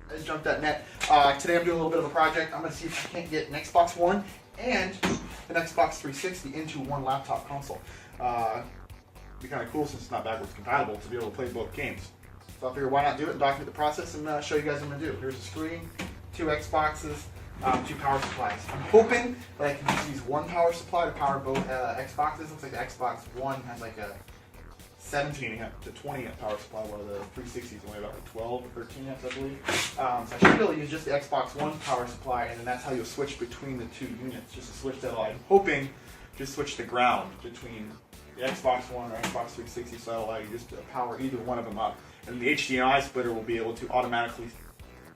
I just jumped that net. Today I'm doing a little bit of a project. I'm going to see if I can't get an Xbox One and an Xbox 360 into one laptop console. It'd be kind of cool since it's not backwards compatible to be able to play both games. So I figured why not do it and document the process and show you guys what I'm going to do. Here's a screen, 2 Xboxes, 2 power supplies. I'm hoping that I can just use one power supply to power both Xboxes. Looks like the Xbox One has like a 17 amp to 20 amp power supply, while the 360 is only about like 12 or 13 amps, I believe. So I should be able to use just the Xbox One power supply, and then that's how you'll switch between the 2 units. Just to switch that, I'm hoping just switch the ground between the Xbox One or Xbox 360, so that'll allow you just to power either one of them up. And the HDMI splitter will be able to automatically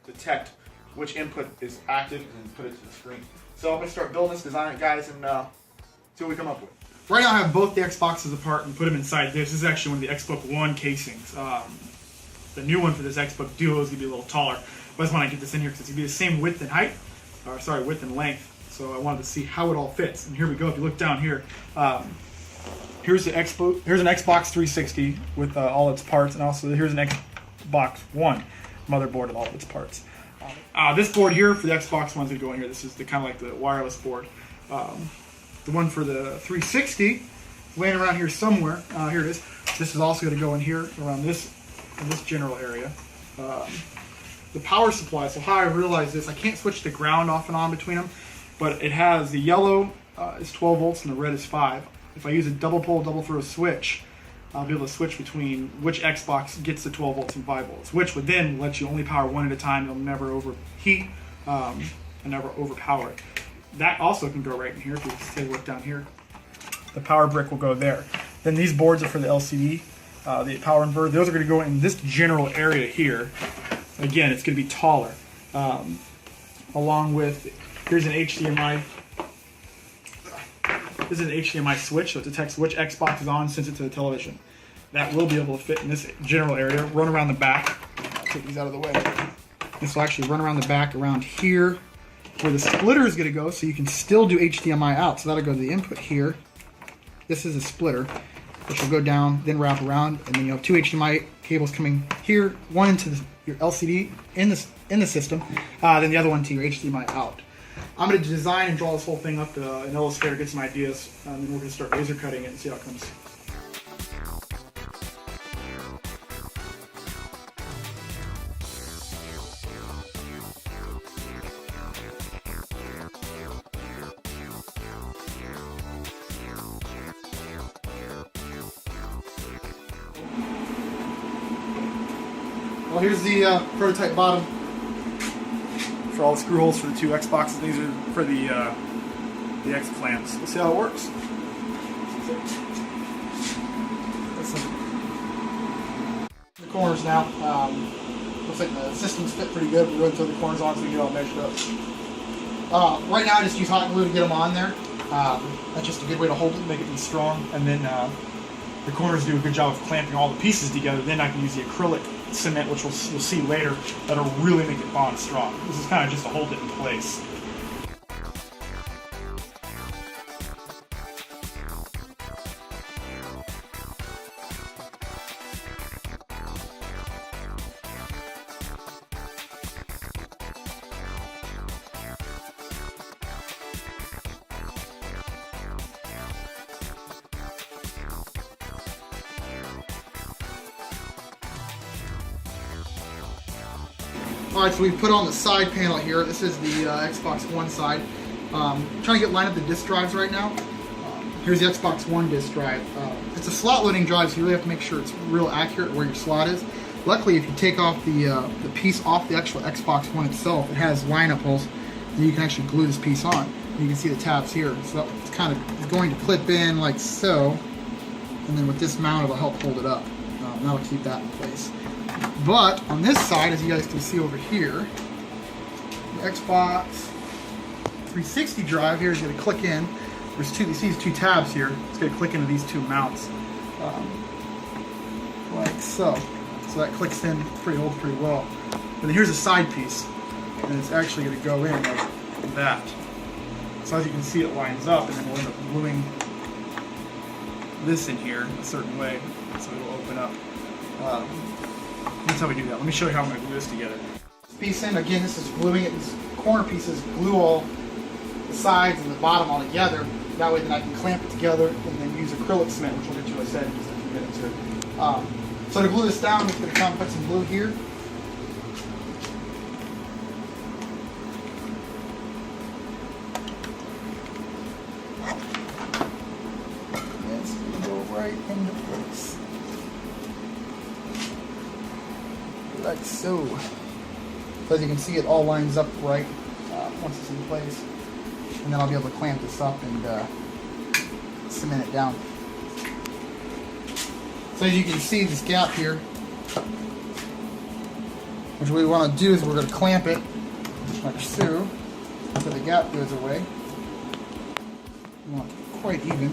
detect which input is active and then put it to the screen. So I'm going to start building this, design it, guys, and see what we come up with. Right now I have both the Xboxes apart and put them inside this. This is actually one of the XBOOK One casings. The new one for this XBOOK Duo is going to be a little taller. But I just want to get this in here because it's going to be the same width and height, or sorry, width and length. So I wanted to see how it all fits. And here we go. If you look down here, here's the XBOOK. Here's an Xbox 360 with all its parts, and also here's an Xbox One motherboard with all of its parts. This board here for the Xbox One's going to go in here. This is the kind of like the wireless board. The one for the 360 laying around here somewhere. Here it is. This is also going to go in here around this in this general area. The power supply. So how I realized this, I can't switch the ground off and on between them, but it has the yellow is 12 volts and the red is 5. If I use a double pole, double throw switch, I'll be able to switch between which Xbox gets the 12 volts and 5 volts, which would then let you only power one at a time. It'll never overheat and never overpower it. That also can go right in here. If you take a look down here, the power brick will go there. Then these boards are for the LCD, the power inverter. Those are going to go in this general area here. Again, it's going to be taller. Along with, here's an HDMI. This is an HDMI switch, so it detects which Xbox is on, sends it to the television. That will be able to fit in this general area. Run around the back. Take these out of the way. This will actually run around the back, around here, where the splitter is going to go, so you can still do HDMI out. So that'll go to the input here. This is a splitter, which will go down, then wrap around, and then you have 2 HDMI cables coming here, one into your LCD in the system, then the other one to your HDMI out. I'm going to design and draw this whole thing up to an Illustrator, get some ideas, and then we're going to start laser cutting it and see how it comes. Well, here's the prototype bottom for all the screw holes for the 2 Xboxes. These are for the X clamps. Let's see how it works. The corners now. Looks like the systems fit pretty good. We're going to throw the corners on so we can get all measured up. Right now I just use hot glue to get them on there. That's just a good way to hold it, make it be strong, and then the corners do a good job of clamping all the pieces together. Then I can use the acrylic cement, which we'll see later, that'll really make it bond strong. This is kind of just to hold it in place. Alright, so we've put on the side panel here. This is the Xbox One side. Trying to get lined up the disk drives right now. Here's the Xbox One disk drive. It's a slot loading drive, so you really have to make sure it's real accurate where your slot is. Luckily, if you take off the piece off the actual Xbox One itself, it has line-up holes, and you can actually glue this piece on. And you can see the tabs here. So it's kind of going to clip in like so, and then with this mount, it'll help hold it up. That'll keep that in place. But on this side, as you guys can see over here, the Xbox 360 drive here is going to click in. There's you see these 2 tabs here. It's going to click into these 2 mounts, like so. So that clicks in holds pretty well. And then here's a side piece, and it's actually going to go in like that. So as you can see, it lines up, and then we'll end up gluing this in here a certain way, so it'll open up. That's how we do that. Let me show you how I'm going to glue this together. piece in. Again, this is gluing it. These corner pieces glue all the sides and the bottom all together. That way then I can clamp it together and then use acrylic cement, which we'll get to in a second, just in a few minutes here. So to glue this down, I'm just going to come put some glue here. And it's going to go right into place. Like so. So as you can see, it all lines up right once it's in place. And then I'll be able to clamp this up and cement it down. So as you can see, this gap here, which we want to do is we're going to clamp it like so the gap goes away. We want it quite even.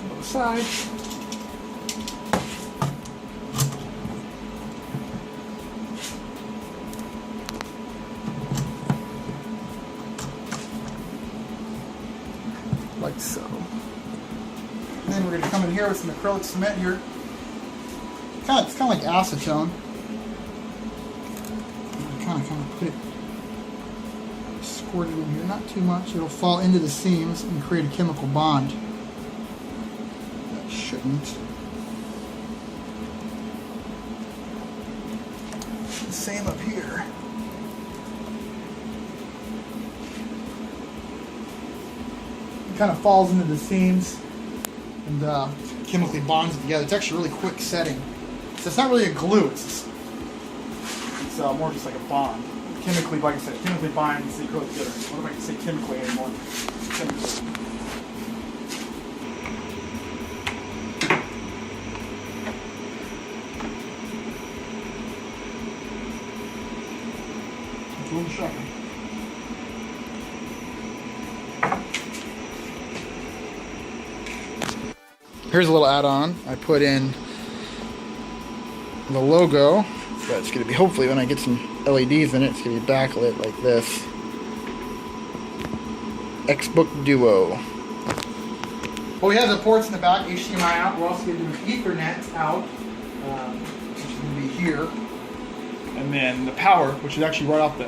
Both sides. Like so. And then we're going to come in here with some acrylic cement here. It's kind of like acetone. Kind of put it, squirt it in here, not too much. It'll fall into the seams and create a chemical bond. That shouldn't. The same up here. Kind of falls into the seams and chemically bonds it together. It's actually a really quick setting. So it's not really a glue, it's more just like a bond. Chemically, like I said, chemically binds the acrylic together. What am I going to say chemically anymore? Chemically. It's a little sharper. Here's a little add-on. I put in the logo. That's going to be, hopefully when I get some LEDs in it, it's going to be backlit like this. XBOOK Duo. Well, we have the ports in the back, HDMI out. We're also going to do an Ethernet out, which is going to be here. And then the power, which is actually right off the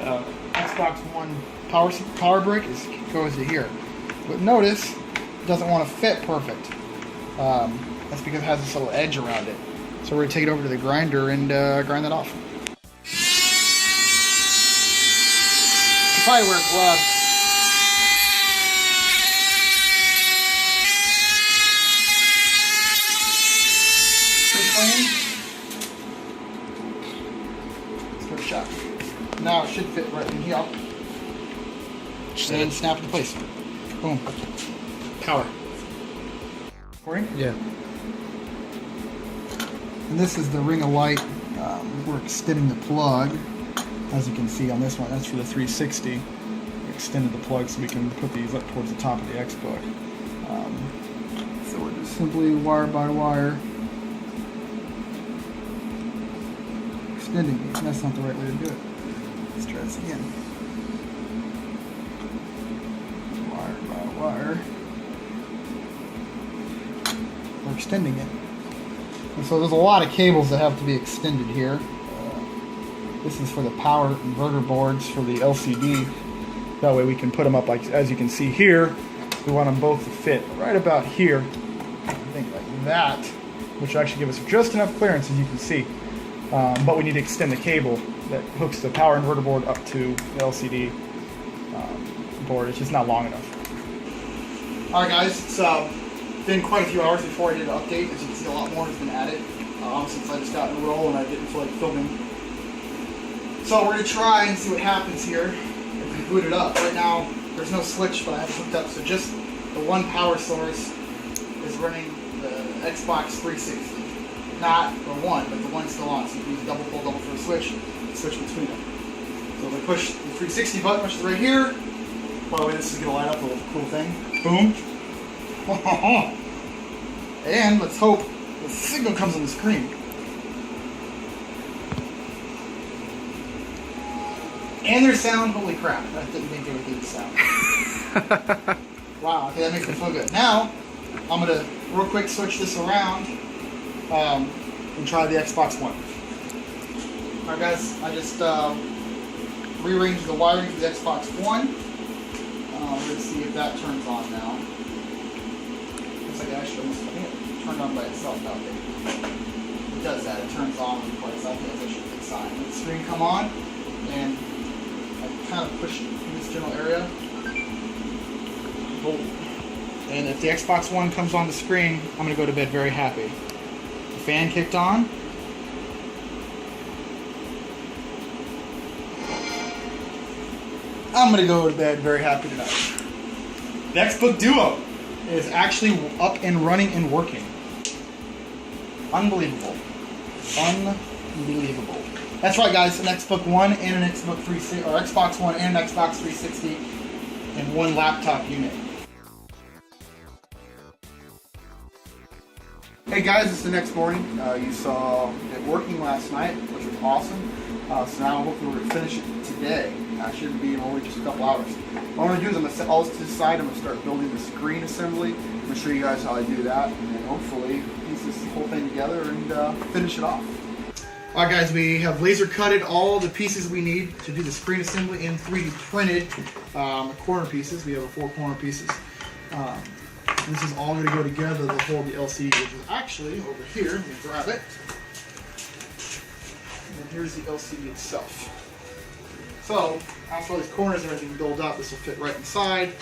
Xbox One power brick, goes to here. But notice, it doesn't want to fit perfect. That's because it has this little edge around it. So we're going to take it over to the grinder and grind that off. You probably wear gloves. Let's give it a shot. Now it should fit right in here. And snap into place. Boom. Power. Yeah. And this is the ring of light. We're extending the plug, as you can see on this one. That's for the 360. We extended the plug so we can put these up towards the top of the XBOOK. So we're just simply wire by wire extending these. That's not the right way to do it. Let's try this again. Wire by wire. We're extending it. And so there's a lot of cables that have to be extended here. This is for the power inverter boards for the LCD. That way we can put them up like, as you can see here, we want them both to fit right about here. I think like that, which will actually give us just enough clearance as you can see. But we need to extend the cable that hooks the power inverter board up to the LCD board. It's just not long enough. Alright guys, it's been quite a few hours before I did an update. As you can see, a lot more has been added since I just got in a roll and I didn't feel like filming. So we're going to try and see what happens here if we boot it up. Right now, there's no switch, but I have it hooked up. So just the one power source is running the Xbox 360. Not the one, but the one's still on. So you can use a double pull, double throw switch between them. So if I push the 360 button, which is right here, by the way, this is going to light up a little cool thing. Boom. And let's hope the signal comes on the screen. And there's sound. Holy crap. I didn't think they would do the sound. Wow, okay, that makes me feel good. Now, I'm going to real quick switch this around and try the Xbox One. Alright guys, I just rearranged the wiring for the Xbox One. Let's see if that turns on now. Looks like it actually almost, I think it turned on by itself out there. It does that, it turns on when you play, so I think that's actually a good sign. Let the screen come on, and I kind of push in this general area. Boom. And if the Xbox One comes on the screen, I'm going to go to bed very happy. The fan kicked on. I'm going to go to bed very happy tonight. The XBOOK Duo is actually up and running and working. Unbelievable. Unbelievable. That's right, guys. An XBOOK One and an Xbook 360, or Xbox One and an Xbox 360 in one laptop unit. Hey guys, it's the next morning. You saw it working last night, which was awesome. So now hopefully we're going to finish it today. Should be in only just a couple hours. What I'm going to do is I'm going to set all this to the side. I'm going to start building the screen assembly. I'm going to show you guys how I do that, and then hopefully piece this whole thing together and finish it off. Alright guys, we have laser cutted all the pieces we need to do the screen assembly and 3D printed corner pieces. We have 4 corner pieces. This is all going to go together to hold the LCD, which is actually over here. Let me grab it. And here's the LCD itself. So, after all these corners and everything build up, this will fit right inside.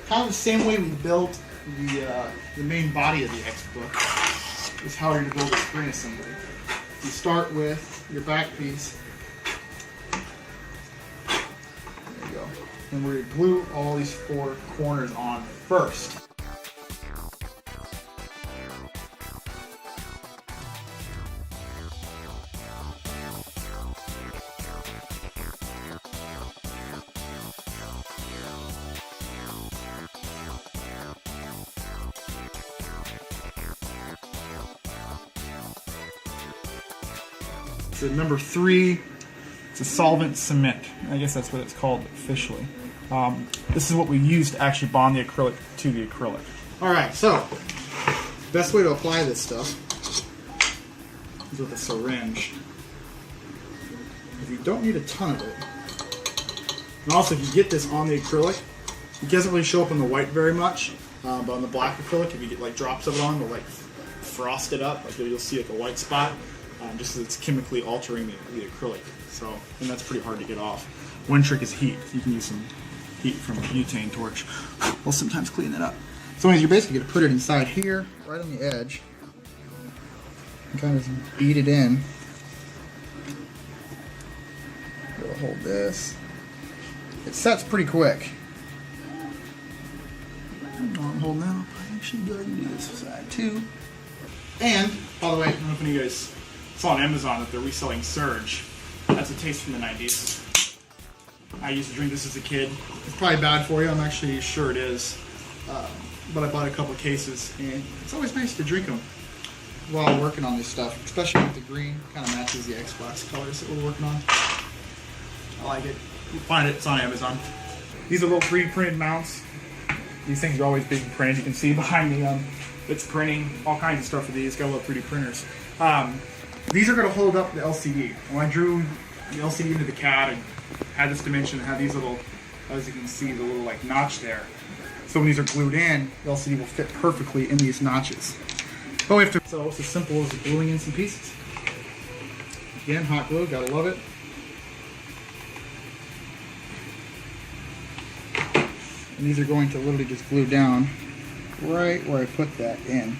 Kind of the same way we built the main body of the XBOOK is how you're going to build a screen assembly. You start with your back piece. There you go. And we're going to glue all these 4 corners on first. So number 3, it's a solvent cement. I guess that's what it's called officially. This is what we use to actually bond the acrylic to the acrylic. Alright, so best way to apply this stuff is with a syringe. You don't need a ton of it. And also, if you get this on the acrylic, it doesn't really show up on the white very much, but on the black acrylic, if you get like drops of it on, it'll like frost it up. Like you'll see like a white spot. Just as it's chemically altering the acrylic. So, and that's pretty hard to get off. One trick is heat. You can use some heat from a butane torch. We'll sometimes clean that up. So anyways, you're basically going to put it inside here, right on the edge, and kind of beat it in. We'll hold this. It sets pretty quick. I'm holding now. I actually go ahead and do this side too. And, by the way, I don't know if any of you guys saw on Amazon that they're reselling Surge. That's a taste from the 90s. I used to drink this as a kid. It's probably bad for you, I'm actually sure it is. But I bought a couple of cases, and it's always nice to drink them while working on this stuff, especially with the green. Kind of matches the Xbox colors that we're working on. I like it. You'll find it, it's on Amazon. These are little 3D printed mounts. These things are always being printed. You can see behind me, it's printing all kinds of stuff for these. Got little 3D printers. These are going to hold up the LCD. When I drew the LCD into the CAD, I had this dimension, had these little, as you can see, the little like notch there. So when these are glued in, the LCD will fit perfectly in these notches. But we have to, so it's as simple as gluing in some pieces. Again, hot glue, gotta love it. And these are going to literally just glue down right where I put that in.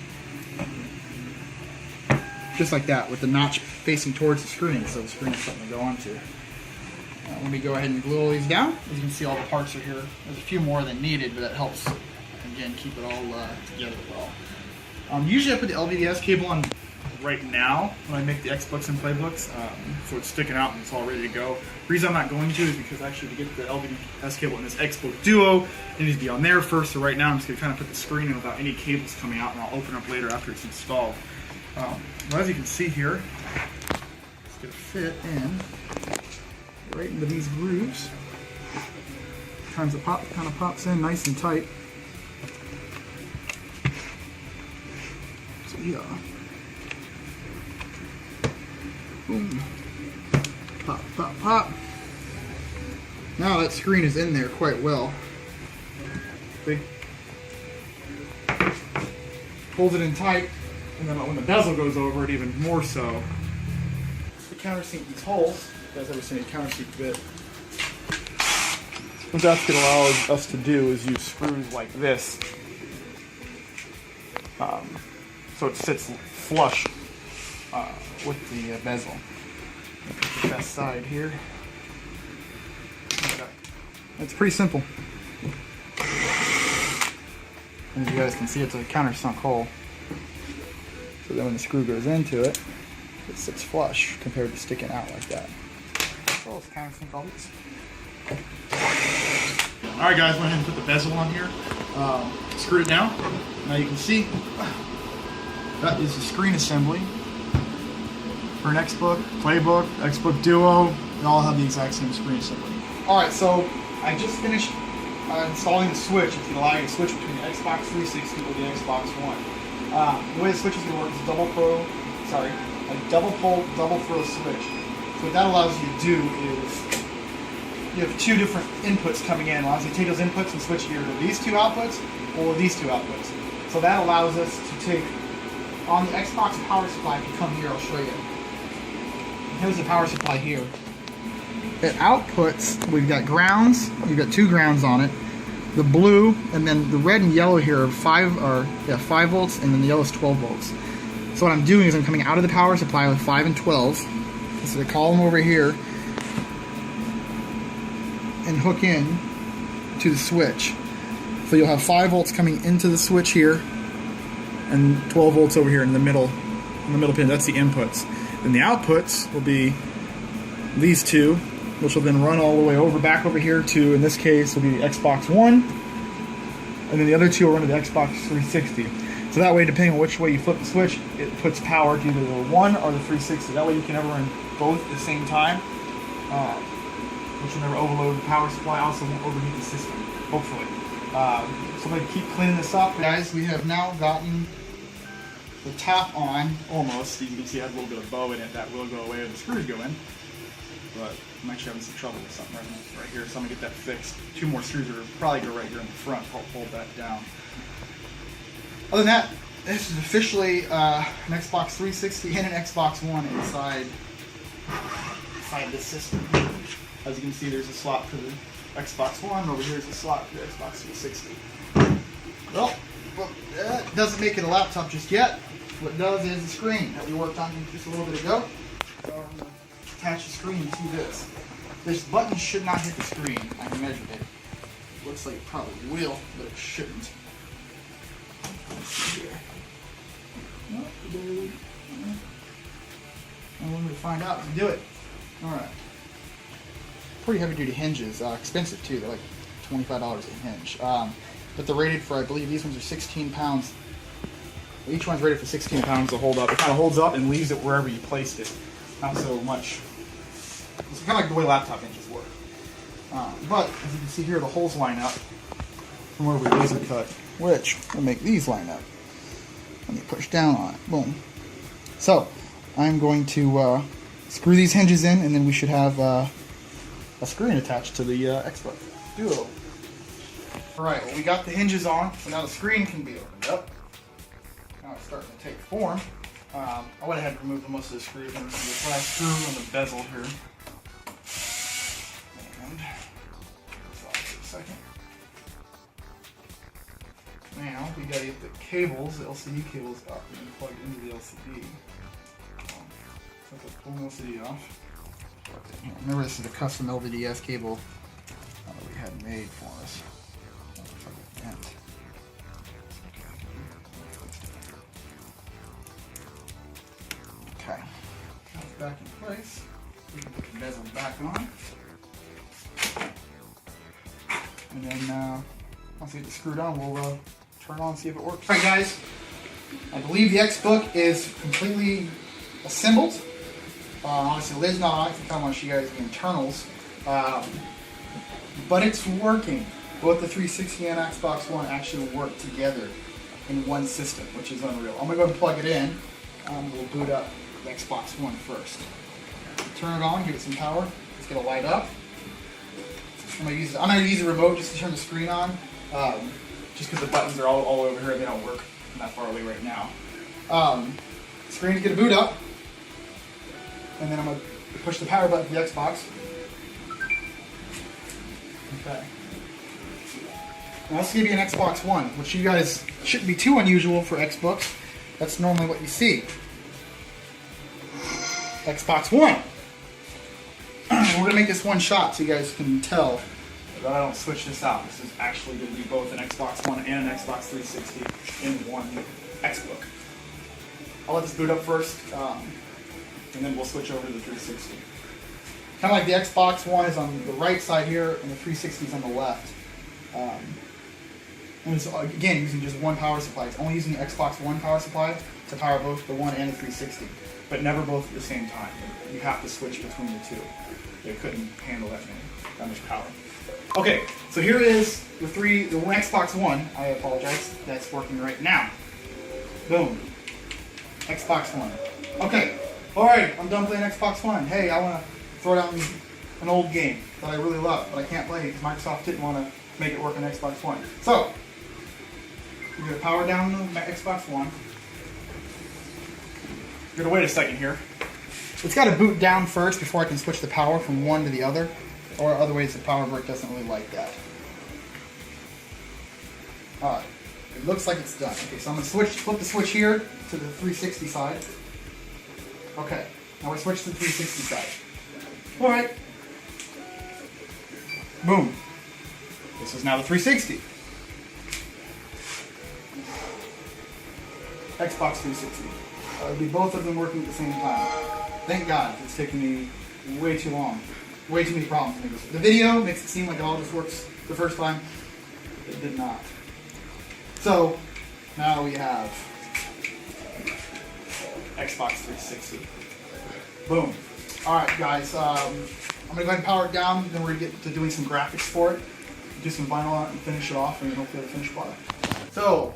Just like that, with the notch facing towards the screen, so the screen is something to go onto. Let me go ahead and glue all these down. As you can see, all the parts are here. There's a few more than needed, but that helps, again, keep it all together well. Usually I put the LVDS cable on right now when I make the Xbooks and Playbooks, so it's sticking out and it's all ready to go. The reason I'm not going to is because actually to get the LVDS cable in this XBOOK Duo, it needs to be on there first, so right now I'm just going to kind of put the screen in without any cables coming out, and I'll open up later after it's installed. Well, as you can see here, it's going to fit in right into these grooves. Kind of pops in nice and tight. So yeah, boom. Pop, pop, pop. Now that screen is in there quite well. See? Holds it in tight, and then when the bezel goes over it, even more so. To countersink these holes, you guys ever seen a countersink bit? What that's going to allow us to do is use screws like this, so it sits flush with the bezel. The best side here. It's pretty simple. And as you guys can see, it's a countersunk hole. So then when the screw goes into it, it sits flush compared to sticking out like that. So let's countersink all these. Alright guys, went ahead and put the bezel on here. Screwed it down. Now you can see that is the screen assembly for an XBOOK, Playbook, XBOOK Duo. They all have the exact same screen assembly. Alright, so I just finished installing the switch. It's going to allow you to switch between the Xbox 360 or the Xbox One. The way the switch is going to work is a double pole, double throw switch. So what that allows you to do is you have two different inputs coming in. It allows you to take those inputs and switch either to these two outputs or these two outputs. So that allows us to take, on the Xbox power supply, if you come here, I'll show you. Here's the power supply here. It outputs, we've got grounds, you've got two grounds on it. The blue, and then the red and yellow here are 5 volts, and then the yellow is 12 volts. So what I'm doing is I'm coming out of the power supply with 5 and 12. So the column over here, and hook in to the switch. So you'll have 5 volts coming into the switch here, and 12 volts over here in the middle pin. That's the inputs. Then the outputs will be these two, which will then run all the way over, back over here to, in this case, will be the Xbox One, and then the other two will run to the Xbox 360. So that way, depending on which way you flip the switch, it puts power to either the One or the 360. That way you can never run both at the same time, which will never overload the power supply, also won't overheat the system, hopefully. So I'm going to keep cleaning this up. Guys, we have now gotten the top on, almost. You can see it has a little bit of bow in it. That will go away when the screws go in. But I'm actually having some trouble with something right here, so I'm going to get that fixed. 2 more screws are probably go right here in the front to help hold that down. Other than that, this is officially an Xbox 360 and an Xbox One inside this system. As you can see, there's a slot for the Xbox One. Over here is a slot for the Xbox 360. Well, that doesn't make it a laptop just yet. What it does is the screen that we worked on just a little bit ago. So I'm going to attach the screen to this. This button should not hit the screen. I measured it. Looks like it probably will, but it shouldn't. Let's see here. And when we find out to do it. Alright. Pretty heavy duty hinges. Expensive too. They're like $25 a hinge. But they're rated for, I believe these ones are 16 pounds. Each one's rated for 16 pounds to hold up. It kind of holds up and leaves it wherever you placed it. Not so much. It's kind of like the way laptop hinges work. But as you can see here, the holes line up from where we laser cut, which will make these line up. Let me push down on it. Boom. So I'm going to screw these hinges in, and then we should have a screen attached to the XBOOK Duo. Alright, well, we got the hinges on, so now the screen can be opened up. Now it's starting to take form. I went ahead and removed most of the screws and this last screw and the bezel here. And this off for a second. Now we gotta get the cables, the LCD cables up and plug into the LCD. So let's pull the LCD off. Remember, this is a custom LVDS cable that we had made for us. Okay, got it back in place. We can put the bezel back on. And then once we get it screwed on, we'll turn on and see if it works. Alright guys, I believe the XBOOK is completely assembled. Honestly, the lid's not on. I can kind of want to show you guys the internals. But it's working. Both the 360 and Xbox One actually work together in one system, which is unreal. I'm going to go and plug it in. We'll boot up the Xbox One first. turn it on, give it some power. It's gonna light up. I'm gonna use the remote just to turn the screen on. Just because the buttons are all over here, they don't work from that far away right now. Screen's gonna boot up, and then I'm gonna push the power button for the Xbox. Okay. Now this is gonna be an Xbox One, which you guys shouldn't be too unusual for XBooks. That's normally what you see. Xbox One. We're gonna make this one shot so you guys can tell that I don't switch this out. This is actually gonna be both an Xbox One and an Xbox 360 in one XBOOK. I'll let this boot up first, and then we'll switch over to the 360. Kind of like the Xbox One is on the right side here, and the 360 is on the left. And it's, again, using just one power supply. It's only using the Xbox One power supply to power both the One and the 360, but never both at the same time. You have to switch between the two. They couldn't handle that much power. Okay, so here is the one Xbox One. I apologize. That's working right now. Boom. Xbox One. Okay. All right. I'm done playing Xbox One. Hey, I want to throw down an old game that I really love, but I can't play because Microsoft didn't want to make it work on Xbox One. So we're gonna power down the Xbox One. We're gonna wait a second here. It's got to boot down first before I can switch the power from one to the other, or otherwise the power brick doesn't really like that. Alright, it looks like it's done. Okay, so I'm going to flip the switch here to the 360 side. Okay, now we switch to the 360 side. Alright. Boom. This is now the 360. Xbox 360. It'll be both of them working at the same time. Thank God, it's taken me way too long. Way too many problems. The video makes it seem like it all just works the first time. It did not. So, now we have Xbox 360. Boom. Alright guys, I'm going to go ahead and power it down, then we're going to get to doing some graphics for it. Do some vinyl on it and finish it off, and hopefully the finished product. So,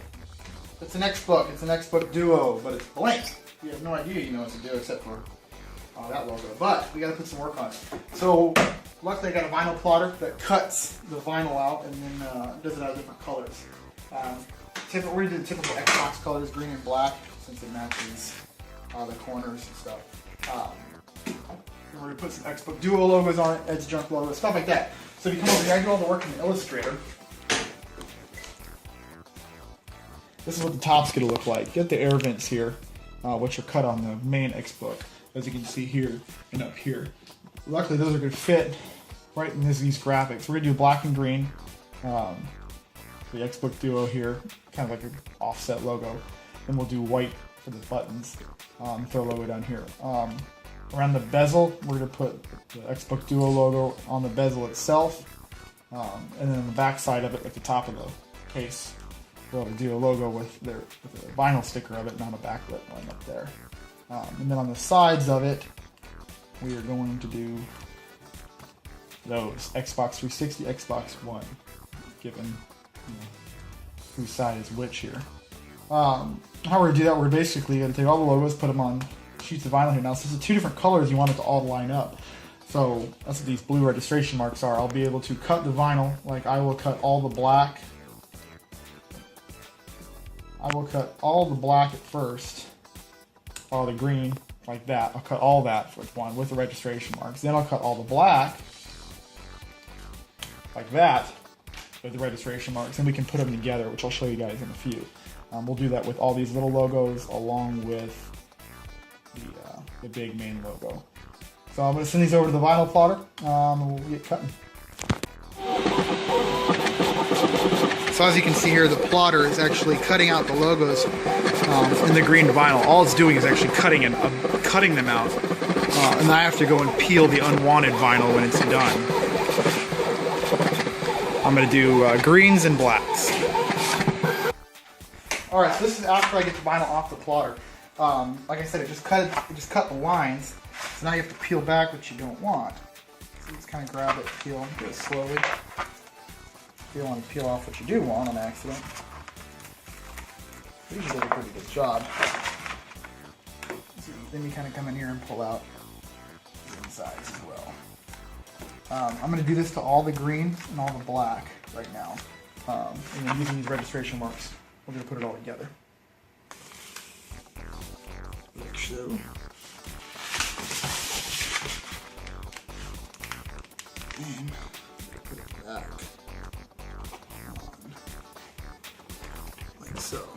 it's an XBOOK. It's an XBOOK Duo, but it's blank. You have no idea you know it's a Duo except for that logo. But we got to put some work on it. So luckily I got a vinyl plotter that cuts the vinyl out and then does it out of different colors. We're going to do the typical Xbox colors, green and black, since it matches the corners and stuff. We're going to put some XBOOK Duo logos on it, Edge Junk logos, stuff like that. So if you come over here, I do all the work in Illustrator. This is what the top's going to look like. You get the air vents here, which are cut on the main XBOOK, as you can see here and up here. Luckily, those are going to fit right in these graphics. We're going to do black and green. The XBOOK Duo here, kind of like an offset logo. Then we'll do white for the buttons. Throw a logo down here. Around the bezel, we're going to put the XBOOK Duo logo on the bezel itself. And then on the back side of it, at the top of the case, we'll have a Duo logo with a vinyl sticker of it, not a backlit line up there. And then on the sides of it, we are going to do those Xbox 360, Xbox One, given whose side is which here. How we're going to do that, we're basically going to take all the logos, put them on sheets of vinyl here. Now, since it's two different colors, you want it to all line up. So that's what these blue registration marks are. I'll be able to cut the vinyl, like I will cut all the black. I will cut all the black at first, all the green, like that. I'll cut all that for one with the registration marks. Then I'll cut all the black, like that, with the registration marks. And we can put them together, which I'll show you guys in a few. We'll do that with all these little logos along with the big main logo. So I'm going to send these over to the vinyl plotter, and we'll get cutting. So as you can see here, the plotter is actually cutting out the logos in the green vinyl. All it's doing is actually cutting them out. And I have to go and peel the unwanted vinyl when it's done. I'm going to do greens and blacks. Alright, so this is after I get the vinyl off the plotter. Like I said, it just cut the lines. So now you have to peel back what you don't want. So just kind of grab it, peel, do it slowly. You don't want to peel off what you do want on accident. They usually do a pretty good job. So then you kind of come in here and pull out sides as well. I'm going to do this to all the green and all the black right now. And then using these registration marks, we're going to put it all together. Like so. And put it back on, like so.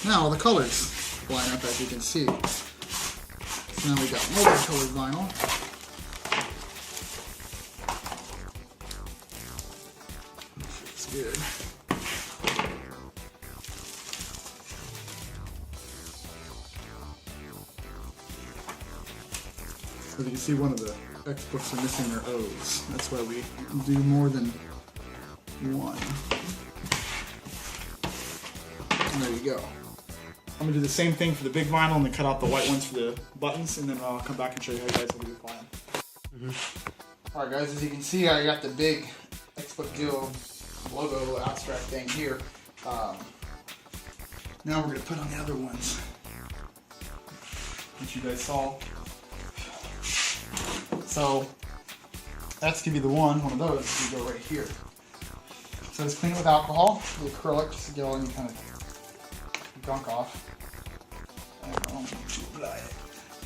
Now the colors line up, as you can see. So now we got multicolored vinyl. It's good. As you can see, one of the XBOOKs are missing their O's. That's why we do more than one. And there you go. I'm going to do the same thing for the big vinyl and then cut out the white ones for the buttons, and then I'll come back and show you how you guys will do the plan. Alright guys, as you can see, I got the big XBOOK Duo logo abstract thing here. Now we're going to put on the other ones, which you guys saw. So that's going to be the one of those we go right here. So just clean it with alcohol, the acrylic, just to get all any kind of gunk off.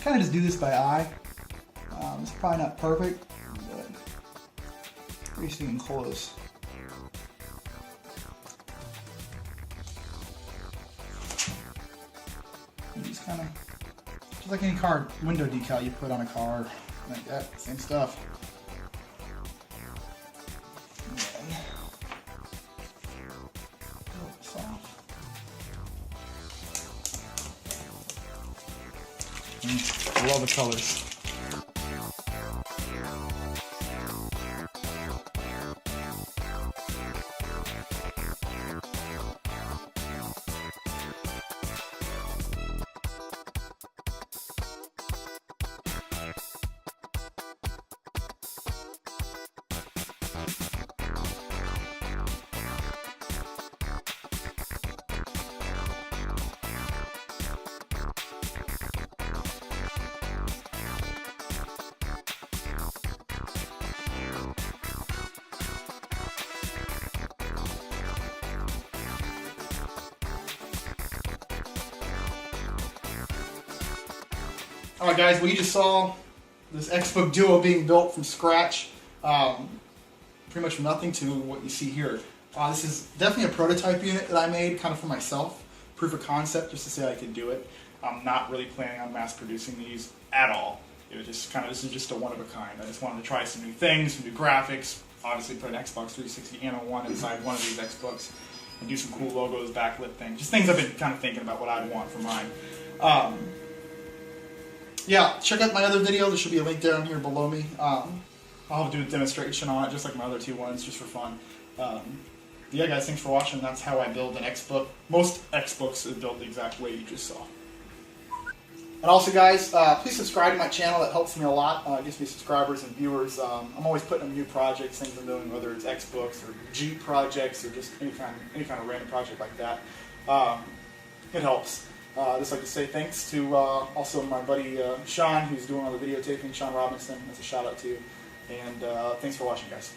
Kind of just do this by eye. It's probably not perfect, but pretty soon close. And just kind of, just like any car window decal you put on a car, like that, same stuff. And then, pull this off. I love the colors. Alright guys, well you just saw this XBOOK Duo being built from scratch, pretty much from nothing to what you see here. This is definitely a prototype unit that I made kind of for myself, proof of concept, just to say I could do it. I'm not really planning on mass producing these at all. It was just kind of, this is just a one of a kind. I just wanted to try some new things, some new graphics, obviously put an Xbox 360 and a One inside one of these XBooks, and do some cool logos, backlit things, just things I've been kind of thinking about what I'd want for mine. Yeah, check out my other video. There should be a link down here below me. I'll do a demonstration on it, just like my other two ones, just for fun. Yeah, guys, thanks for watching. That's how I build an XBOOK. Most XBooks are built the exact way you just saw. And also, guys, please subscribe to my channel. That helps me a lot. It gives me subscribers and viewers. I'm always putting up new projects, things I'm doing, whether it's XBooks or Jeep projects or just any kind of random project like that. It helps. I'd just like to say thanks to also my buddy Sean, who's doing all the videotaping, Sean Robinson. That's a shout out to you. And thanks for watching, guys.